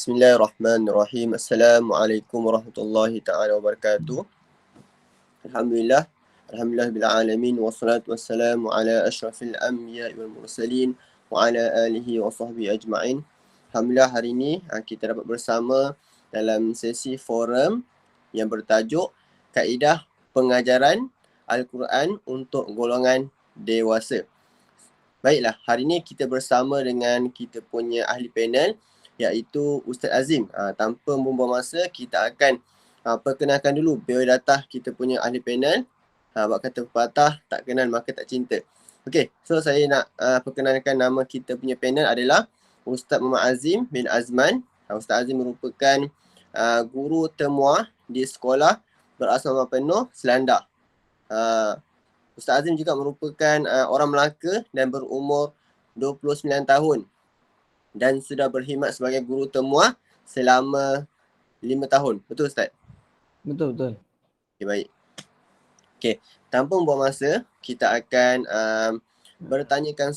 Bismillahirrahmanirrahim. Assalamualaikum warahmatullahi ta'ala wabarakatuh. Alhamdulillah. Alhamdulillah bil alamin wassalatu wassalamu ala asyrafil anbiya wal mursalin wa ala alihi wa sahbihi ajma'in. Alhamdulillah hari ini kita dapat bersama dalam sesi forum yang bertajuk Kaedah Pengajaran Al-Quran untuk Golongan Dewasa. Baiklah, hari ini kita bersama dengan kita punya ahli panel iaitu Ustaz Azim. Tanpa membuang masa, kita akan perkenalkan dulu biodata kita punya ahli panel. Buat kata pepatah, tak kenal maka tak cinta. Okey, so saya nak perkenalkan nama kita punya panel adalah Ustaz Muhammad Azim bin Azman. Ustaz Azim merupakan guru temuah di sekolah berasrama penuh Selandar. Ustaz Azim juga merupakan orang Melaka dan berumur 29 tahun. Dan sudah berkhidmat sebagai guru temuah selama 5 tahun. Betul Ustaz? Betul. Okay, baik. Okay, tanpa membuang masa, kita akan bertanyakan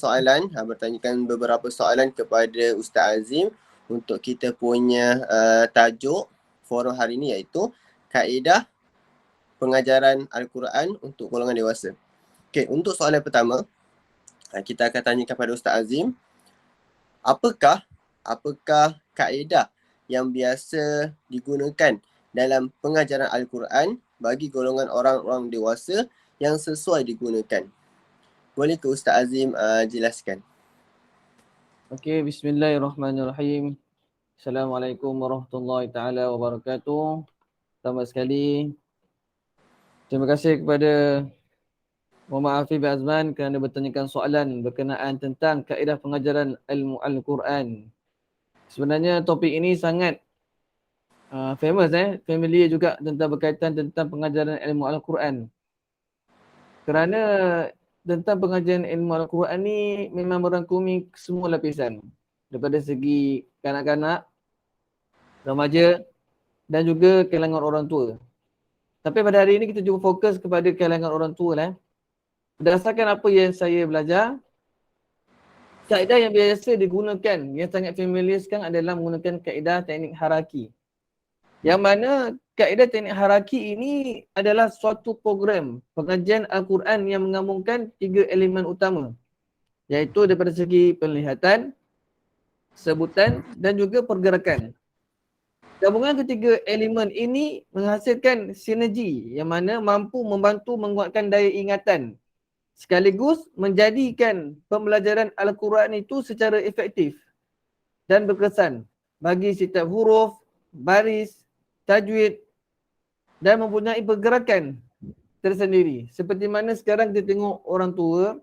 beberapa soalan kepada Ustaz Azim untuk kita punya tajuk forum hari ini iaitu Kaedah Pengajaran Al-Quran untuk Golongan Dewasa. Okay, untuk soalan pertama, kita akan tanya kepada Ustaz Azim, apakah kaedah yang biasa digunakan dalam pengajaran Al-Quran bagi golongan orang-orang dewasa yang sesuai digunakan? Boleh ke Ustaz Azim jelaskan? Okey, bismillahirrahmanirrahim. Assalamualaikum warahmatullahi taala wabarakatuh. Pertama sekali, terima kasih kepada Muhammad Afif bin Azman kerana bertanyakan soalan berkenaan tentang kaedah pengajaran ilmu Al-Quran. Sebenarnya topik ini sangat famous, familiar juga tentang berkaitan tentang pengajaran ilmu Al-Quran. Kerana tentang pengajaran ilmu Al-Quran ni memang merangkumi semua lapisan. Daripada segi kanak-kanak, remaja dan juga kalangan orang tua. Tapi pada hari ini kita juga fokus kepada kalangan orang tua lah. Berdasarkan apa yang saya belajar, kaedah yang biasa digunakan, yang sangat familiar sekarang adalah menggunakan kaedah teknik haraki. Yang mana kaedah teknik haraki ini adalah suatu program pengajian Al-Quran yang menggabungkan 3 elemen utama. Iaitu daripada segi penglihatan, sebutan dan juga pergerakan. Gabungan ketiga elemen ini menghasilkan sinergi yang mana mampu membantu menguatkan daya ingatan sekaligus menjadikan pembelajaran Al-Quran itu secara efektif dan berkesan bagi setiap huruf, baris, tajwid dan mempunyai pergerakan tersendiri. Seperti mana sekarang kita tengok orang tua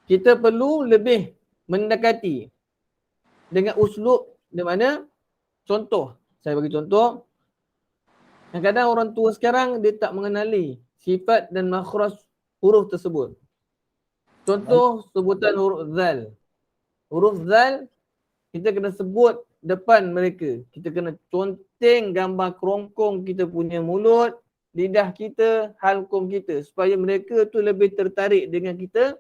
kita perlu lebih mendekati dengan uslub di mana contoh, saya bagi contoh, kadang-kadang orang tua sekarang dia tak mengenali sifat dan makhraj huruf tersebut. Contoh sebutan huruf zal. Huruf zal kita kena sebut depan mereka. Kita kena conteng gambar kerongkong kita punya mulut, lidah kita, halkum kita supaya mereka tu lebih tertarik dengan kita.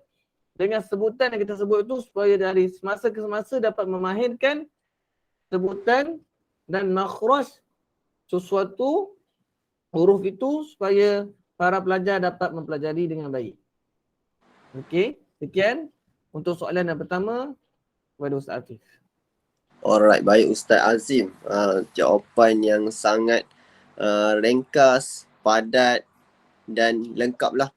Dengan sebutan yang kita sebut itu supaya dari semasa ke semasa dapat memahirkan sebutan dan makhraj sesuatu huruf itu supaya para pelajar dapat mempelajari dengan baik. Okey, sekian untuk soalan yang pertama kepada Ustaz Afif. Alright, baik Ustaz Azim. Jawapan yang sangat ringkas, padat dan lengkap lah.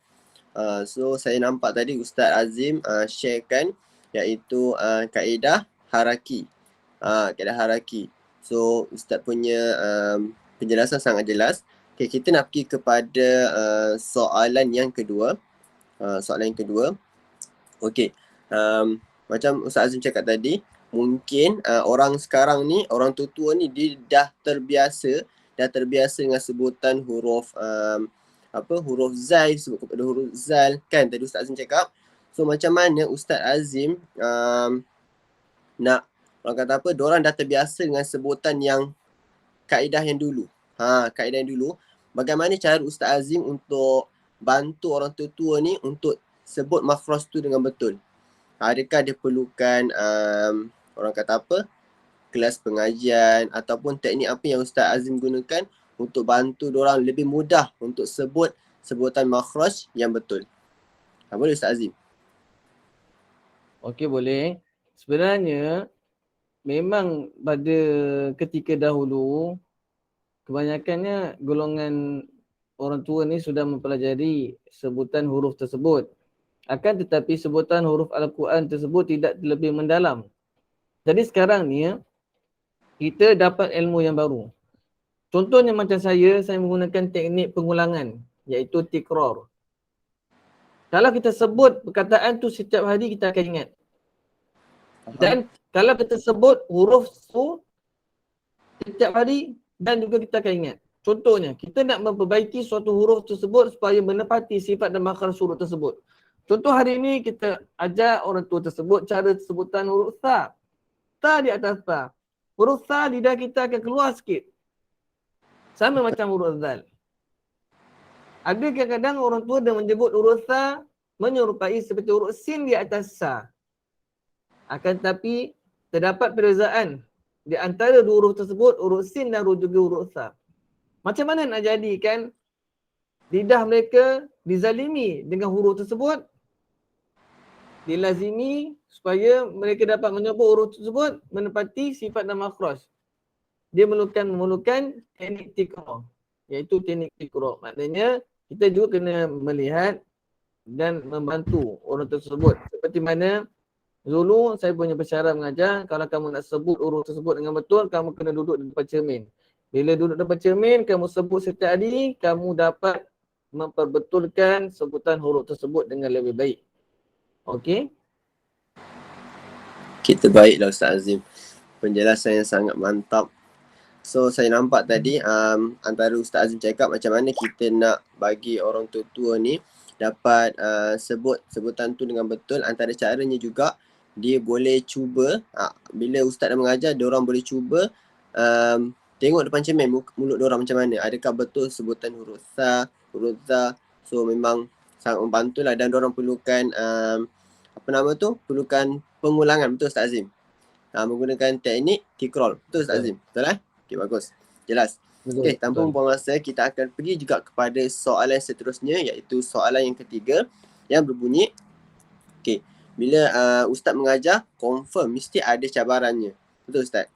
So saya nampak tadi Ustaz Azim sharekan iaitu kaedah haraki. Kaedah haraki. So Ustaz punya penjelasan sangat jelas. Okay, kita nak pergi kepada soalan yang kedua. Okey. Macam Ustaz Azim cakap tadi, mungkin orang sekarang ni, orang tua-tua ni dia dah terbiasa dengan sebutan huruf huruf zal, sebut kepada huruf zal kan tadi Ustaz Azim cakap. So macam mana Ustaz Azim nak orang kata apa, diorang dah terbiasa dengan sebutan yang kaedah yang dulu. Kaedah yang dulu. Bagaimana cara Ustaz Azim untuk bantu orang tua ni untuk sebut makhraj tu dengan betul? Adakah dia perlukan orang kata apa, kelas pengajian ataupun teknik apa yang Ustaz Azim gunakan untuk bantu diorang lebih mudah untuk sebut sebutan makhraj yang betul? Boleh Ustaz Azim? Okey, boleh. Sebenarnya memang pada ketika dahulu kebanyakannya golongan orang tua ni sudah mempelajari sebutan huruf tersebut. Akan tetapi sebutan huruf Al-Quran tersebut tidak lebih mendalam. Jadi sekarang ni kita dapat ilmu yang baru. Contohnya macam saya menggunakan teknik pengulangan iaitu tikrar. Kalau kita sebut perkataan tu setiap hari kita akan ingat. Dan kalau kita sebut huruf tu setiap hari dan juga kita akan ingat. Contohnya, kita nak memperbaiki suatu huruf tersebut supaya menepati sifat dan makhraj huruf tersebut. Contoh hari ini kita ajar orang tua tersebut cara sebutan huruf sa. Sa di atas sa. Huruf sa lidah kita akan keluar sikit. Sama macam huruf zal. Ada kadang-kadang orang tua dah menyebut huruf sa menyerupai seperti huruf sin di atas sa. Akan tetapi terdapat perbezaan di antara dua huruf tersebut, huruf sin dan juga huruf sa. Macam mana nak jadikan lidah mereka dizalimi dengan huruf tersebut, dilazimi supaya mereka dapat menyebut huruf tersebut menepati sifat dan makhraj. Dia memerlukan teknik tikrar, iaitu teknik tikrar. Maknanya kita juga kena melihat dan membantu orang tersebut. Seperti mana dulu saya punya persyarat mengajar, kalau kamu nak sebut huruf tersebut dengan betul, kamu kena duduk di depan cermin. Bila duduk di depan cermin, kamu sebut setiap hari, kamu dapat memperbetulkan sebutan huruf tersebut dengan lebih baik. Okey? Kita baiklah Ustaz Azim. Penjelasan yang sangat mantap. So saya nampak tadi antara Ustaz Azim cakap macam mana kita nak bagi orang tua ni dapat sebut sebutan tu dengan betul. Antara caranya juga dia boleh cuba, bila Ustaz dah mengajar, dia orang boleh cuba tengok depan cermin mulut dia orang macam mana. Adakah betul sebutan huruf sa, huruf za. So memang sangat membantulah dan dia orang perlukan perlukan pengulangan. Betul Ustaz Azim? Menggunakan teknik tikrar. Betul Ustaz Azim? Betul Okey, bagus. Jelas. Okey, tanpa membuang masa, kita akan pergi juga kepada soalan seterusnya, iaitu soalan yang ketiga yang berbunyi, okey, bila Ustaz mengajar, confirm mesti ada cabarannya. Betul Ustaz?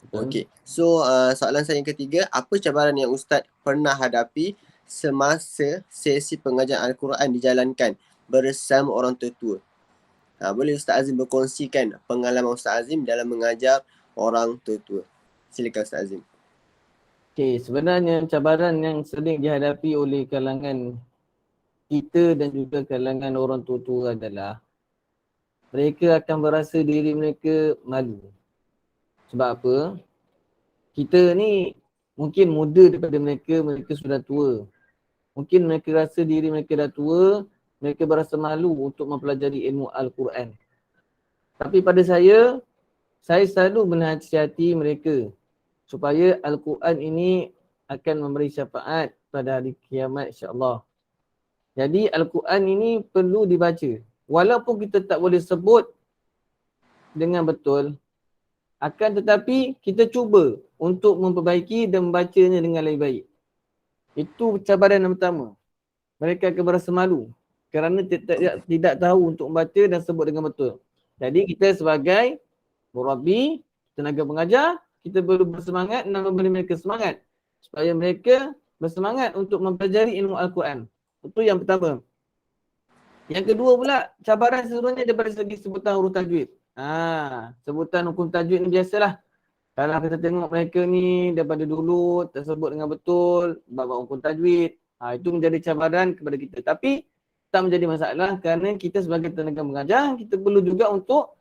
Okey. So, soalan saya yang ketiga, apa cabaran yang Ustaz pernah hadapi semasa sesi pengajaran Al-Quran dijalankan bersama orang tua? Boleh Ustaz Azim berkongsikan pengalaman Ustaz Azim dalam mengajar orang tua? Silakan Ustaz Azim. Okey, sebenarnya cabaran yang sering dihadapi oleh kalangan kita dan juga kalangan orang tua adalah mereka akan berasa diri mereka malu. Sebab apa? Kita ni mungkin muda daripada mereka, mereka sudah tua. Mungkin mereka rasa diri mereka dah tua, mereka berasa malu untuk mempelajari ilmu Al-Quran. Tapi pada saya selalu menasihati mereka supaya Al-Quran ini akan memberi syafaat pada hari kiamat insya-Allah. Jadi Al-Quran ini perlu dibaca. Walaupun kita tak boleh sebut dengan betul, akan tetapi kita cuba untuk memperbaiki dan membacanya dengan lebih baik. Itu cabaran yang pertama. Mereka akan berasa malu kerana tidak tahu untuk membaca dan sebut dengan betul. Jadi kita sebagai murabbi, tenaga pengajar, kita perlu bersemangat dan memberi mereka semangat supaya mereka bersemangat untuk mempelajari ilmu Al-Quran. Itu yang pertama. Yang kedua pula, cabaran seluruhnya daripada segi sebutan huruf tajwid. Sebutan hukum tajwid ni biasalah. Kalau kita tengok mereka ni daripada dulu tersebut dengan betul bab hukum tajwid. Itu menjadi cabaran kepada kita. Tapi tak menjadi masalah kerana kita sebagai tenaga mengajar, kita perlu juga untuk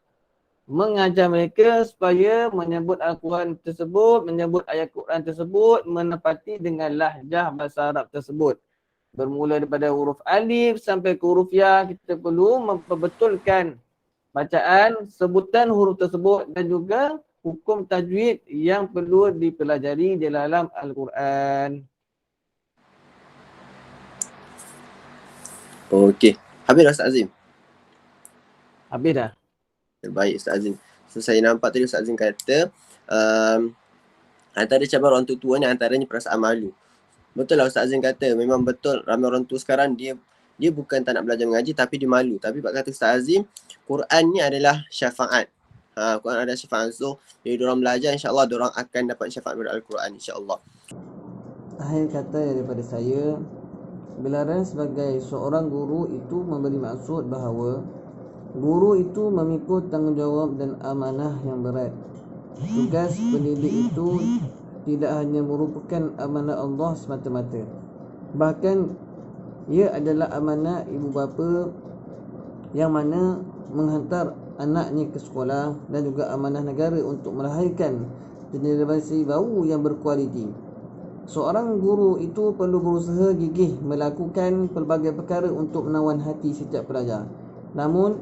mengajar mereka supaya menyebut Al-Quran tersebut, menyebut ayat Quran tersebut menepati dengan lahjah bahasa Arab tersebut. Bermula daripada huruf alif sampai ke huruf ya, kita perlu memperbetulkan bacaan, sebutan huruf tersebut dan juga hukum tajwid yang perlu dipelajari di dalam Al-Quran. Okey. Habis dah Ustaz Azim? Habis dah. Terbaik Ustaz Azim. So saya nampak tadi Ustaz Azim kata antara cabaran orang tua ni antaranya perasaan malu. Betul lah Ustaz Azim kata, memang betul ramai orang tua sekarang dia bukan tak nak belajar mengaji tapi dia malu. Tapi Pak kata Ustaz Azim, Quran ni adalah syafaat. Quran adalah syafaat. So bila diorang belajar insya-Allah diorang akan dapat syafaat dari Al-Quran insya-Allah. Akhir kata daripada saya, gelaran sebagai seorang guru itu memberi maksud bahawa guru itu memikul tanggungjawab dan amanah yang berat. Tugas pendidik itu tidak hanya merupakan amanah Allah semata-mata, bahkan ia adalah amanah ibu bapa yang mana menghantar anaknya ke sekolah, dan juga amanah negara untuk melahirkan generasi baru yang berkualiti. Seorang guru itu perlu berusaha gigih melakukan pelbagai perkara untuk menawan hati setiap pelajar. Namun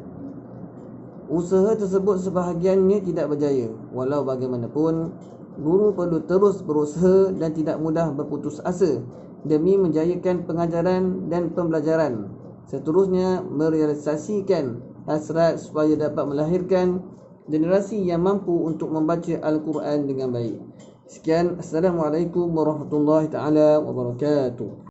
usaha tersebut sebahagiannya tidak berjaya. Walau bagaimanapun, guru perlu terus berusaha dan tidak mudah berputus asa demi menjayakan pengajaran dan pembelajaran. Seterusnya, merealisasikan hasrat supaya dapat melahirkan generasi yang mampu untuk membaca Al-Quran dengan baik. Sekian, Assalamualaikum warahmatullahi taala wabarakatuh.